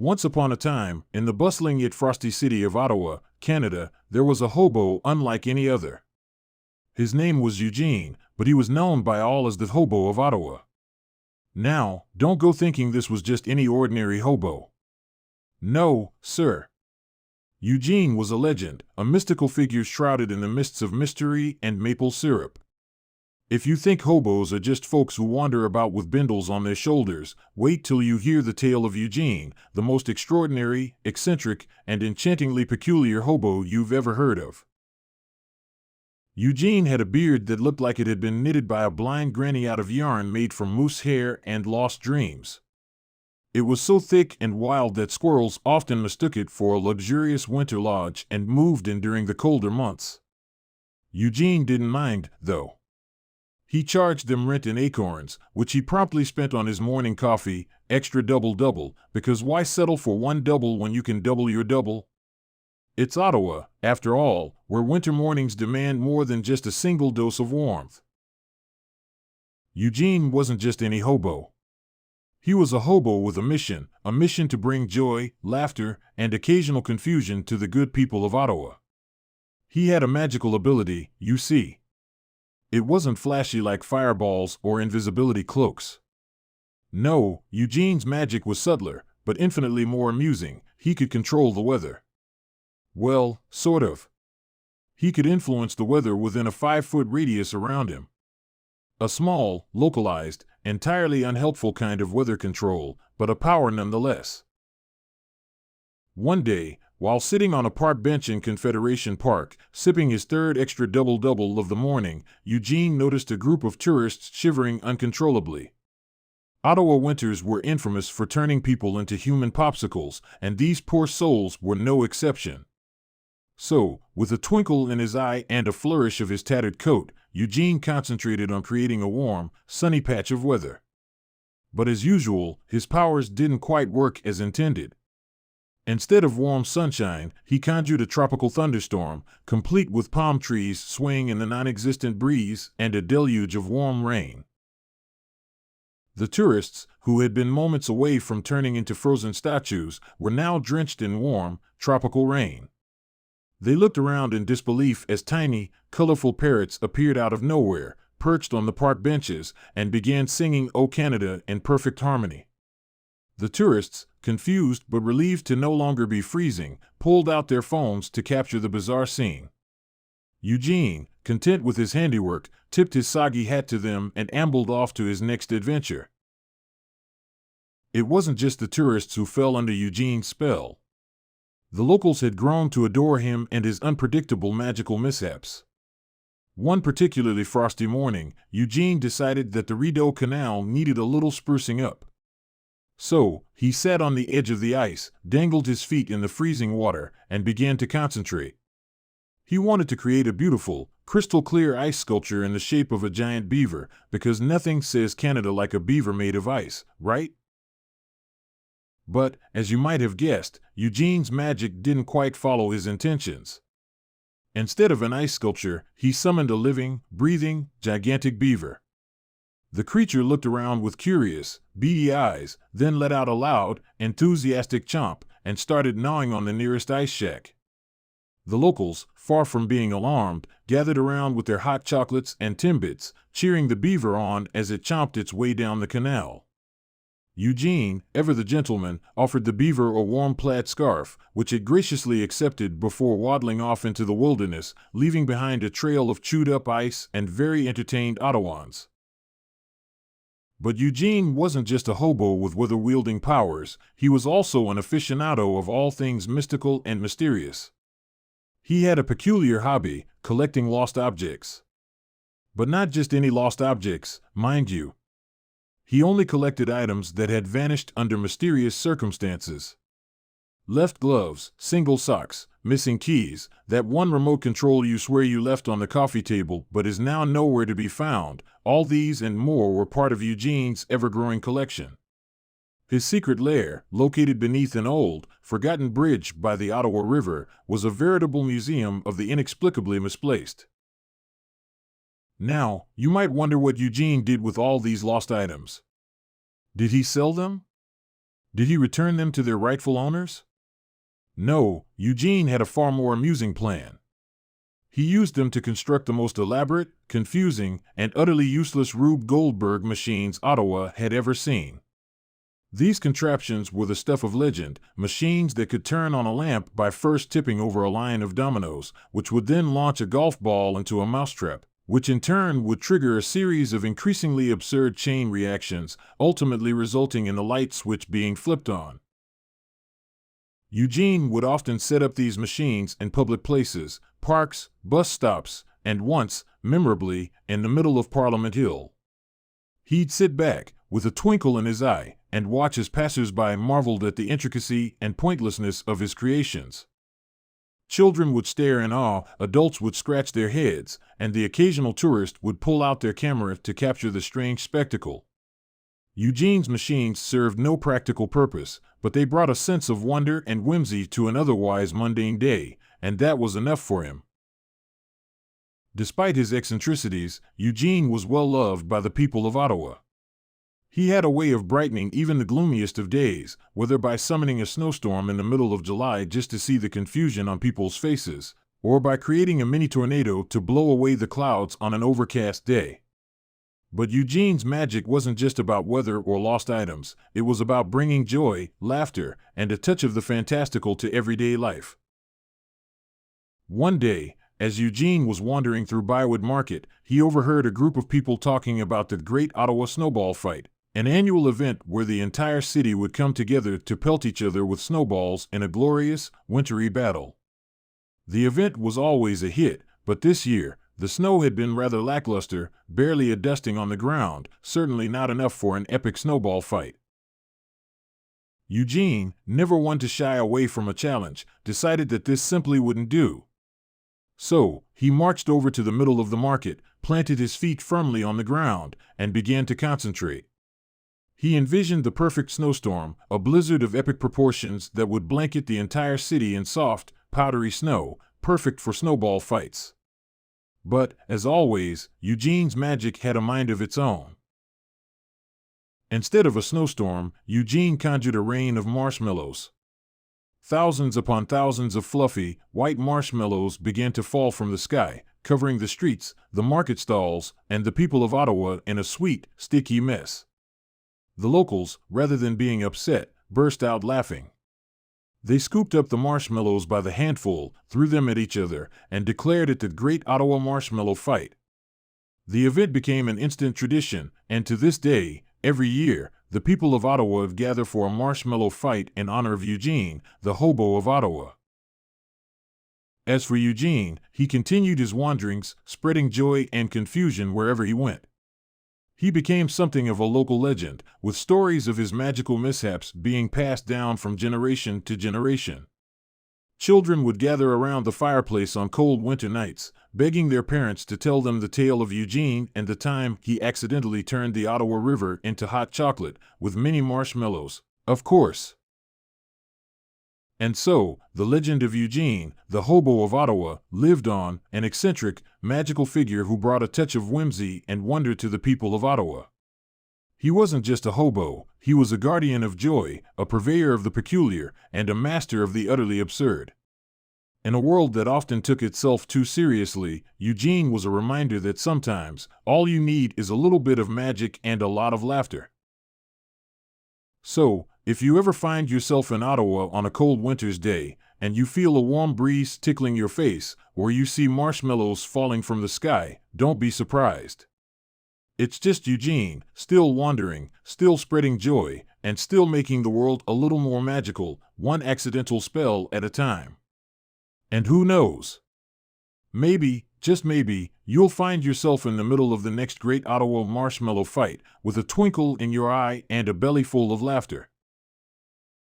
Once upon a time, in the bustling yet frosty city of Ottawa, Canada, there was a hobo unlike any other. His name was Eugene, but he was known by all as the Hobo of Ottawa. Now, don't go thinking this was just any ordinary hobo. No, sir. Eugene was a legend, a mystical figure shrouded in the mists of mystery and maple syrup. If you think hobos are just folks who wander about with bindles on their shoulders, wait till you hear the tale of Eugene, the most extraordinary, eccentric, and enchantingly peculiar hobo you've ever heard of. Eugene had a beard that looked like it had been knitted by a blind granny out of yarn made from moose hair and lost dreams. It was so thick and wild that squirrels often mistook it for a luxurious winter lodge and moved in during the colder months. Eugene didn't mind, though. He charged them rent in acorns, which he promptly spent on his morning coffee, extra double-double, because why settle for one double when you can double your double? It's Ottawa, after all, where winter mornings demand more than just a single dose of warmth. Eugene wasn't just any hobo. He was a hobo with a mission to bring joy, laughter, and occasional confusion to the good people of Ottawa. He had a magical ability, you see. It wasn't flashy like fireballs or invisibility cloaks. No, Eugene's magic was subtler, but infinitely more amusing. He could control the weather. Well, sort of. He could influence the weather within a 5-foot radius around him. A small, localized, entirely unhelpful kind of weather control, but a power nonetheless. One day, while sitting on a park bench in Confederation Park, sipping his third extra double-double of the morning, Eugene noticed a group of tourists shivering uncontrollably. Ottawa winters were infamous for turning people into human popsicles, and these poor souls were no exception. So, with a twinkle in his eye and a flourish of his tattered coat, Eugene concentrated on creating a warm, sunny patch of weather. But as usual, his powers didn't quite work as intended. Instead of warm sunshine, he conjured a tropical thunderstorm, complete with palm trees swaying in the non-existent breeze and a deluge of warm rain. The tourists, who had been moments away from turning into frozen statues, were now drenched in warm, tropical rain. They looked around in disbelief as tiny, colorful parrots appeared out of nowhere, perched on the park benches, and began singing "O Canada" in perfect harmony. The tourists, confused but relieved to no longer be freezing, pulled out their phones to capture the bizarre scene. Eugene, content with his handiwork, tipped his soggy hat to them and ambled off to his next adventure. It wasn't just the tourists who fell under Eugene's spell. The locals had grown to adore him and his unpredictable magical mishaps. One particularly frosty morning, Eugene decided that the Rideau Canal needed a little sprucing up. So, he sat on the edge of the ice, dangled his feet in the freezing water, and began to concentrate. He wanted to create a beautiful, crystal-clear ice sculpture in the shape of a giant beaver, because nothing says Canada like a beaver made of ice, right? But, as you might have guessed, Eugene's magic didn't quite follow his intentions. Instead of an ice sculpture, he summoned a living, breathing, gigantic beaver. The creature looked around with curious, beady eyes, then let out a loud, enthusiastic chomp, and started gnawing on the nearest ice shack. The locals, far from being alarmed, gathered around with their hot chocolates and Timbits, cheering the beaver on as it chomped its way down the canal. Eugene, ever the gentleman, offered the beaver a warm plaid scarf, which it graciously accepted before waddling off into the wilderness, leaving behind a trail of chewed-up ice and very entertained Ottawans. But Eugene wasn't just a hobo with weather-wielding powers, he was also an aficionado of all things mystical and mysterious. He had a peculiar hobby, collecting lost objects. But not just any lost objects, mind you. He only collected items that had vanished under mysterious circumstances. Left gloves, single socks, missing keys, that one remote control you swear you left on the coffee table but is now nowhere to be found, all these and more were part of Eugene's ever-growing collection. His secret lair, located beneath an old, forgotten bridge by the Ottawa River, was a veritable museum of the inexplicably misplaced. Now, you might wonder what Eugene did with all these lost items. Did he sell them? Did he return them to their rightful owners? No, Eugene had a far more amusing plan. He used them to construct the most elaborate, confusing, and utterly useless Rube Goldberg machines Ottawa had ever seen. These contraptions were the stuff of legend, machines that could turn on a lamp by first tipping over a line of dominoes, which would then launch a golf ball into a mousetrap, which in turn would trigger a series of increasingly absurd chain reactions, ultimately resulting in the light switch being flipped on. Eugene would often set up these machines in public places, parks, bus stops, and once, memorably, in the middle of Parliament Hill. He'd sit back, with a twinkle in his eye, and watch as passers-by marveled at the intricacy and pointlessness of his creations. Children would stare in awe, adults would scratch their heads, and the occasional tourist would pull out their camera to capture the strange spectacle. Eugene's machines served no practical purpose, but they brought a sense of wonder and whimsy to an otherwise mundane day, and that was enough for him. Despite his eccentricities, Eugene was well loved by the people of Ottawa. He had a way of brightening even the gloomiest of days, whether by summoning a snowstorm in the middle of July just to see the confusion on people's faces, or by creating a mini tornado to blow away the clouds on an overcast day. But Eugene's magic wasn't just about weather or lost items, it was about bringing joy, laughter, and a touch of the fantastical to everyday life. One day, as Eugene was wandering through Bywood Market, he overheard a group of people talking about the Great Ottawa Snowball Fight, an annual event where the entire city would come together to pelt each other with snowballs in a glorious, wintry battle. The event was always a hit, but this year, the snow had been rather lackluster, barely a dusting on the ground, certainly not enough for an epic snowball fight. Eugene, never one to shy away from a challenge, decided that this simply wouldn't do. So, he marched over to the middle of the market, planted his feet firmly on the ground, and began to concentrate. He envisioned the perfect snowstorm, a blizzard of epic proportions that would blanket the entire city in soft, powdery snow, perfect for snowball fights. But, as always, Eugene's magic had a mind of its own. Instead of a snowstorm, Eugene conjured a rain of marshmallows. Thousands upon thousands of fluffy, white marshmallows began to fall from the sky, covering the streets, the market stalls, and the people of Ottawa in a sweet, sticky mess. The locals, rather than being upset, burst out laughing. They scooped up the marshmallows by the handful, threw them at each other, and declared it the Great Ottawa Marshmallow Fight. The event became an instant tradition, and to this day, every year, the people of Ottawa gather for a marshmallow fight in honor of Eugene, the Hobo of Ottawa. As for Eugene, he continued his wanderings, spreading joy and confusion wherever he went. He became something of a local legend, with stories of his magical mishaps being passed down from generation to generation. Children would gather around the fireplace on cold winter nights, begging their parents to tell them the tale of Eugene and the time he accidentally turned the Ottawa River into hot chocolate, with many marshmallows, of course. And so, the legend of Eugene, the Hobo of Ottawa, lived on, an eccentric, magical figure who brought a touch of whimsy and wonder to the people of Ottawa. He wasn't just a hobo, he was a guardian of joy, a purveyor of the peculiar, and a master of the utterly absurd. In a world that often took itself too seriously, Eugene was a reminder that sometimes, all you need is a little bit of magic and a lot of laughter. So, if you ever find yourself in Ottawa on a cold winter's day, and you feel a warm breeze tickling your face, or you see marshmallows falling from the sky, don't be surprised. It's just Eugene, still wandering, still spreading joy, and still making the world a little more magical, one accidental spell at a time. And who knows? Maybe, just maybe, you'll find yourself in the middle of the next Great Ottawa Marshmallow Fight, with a twinkle in your eye and a belly full of laughter.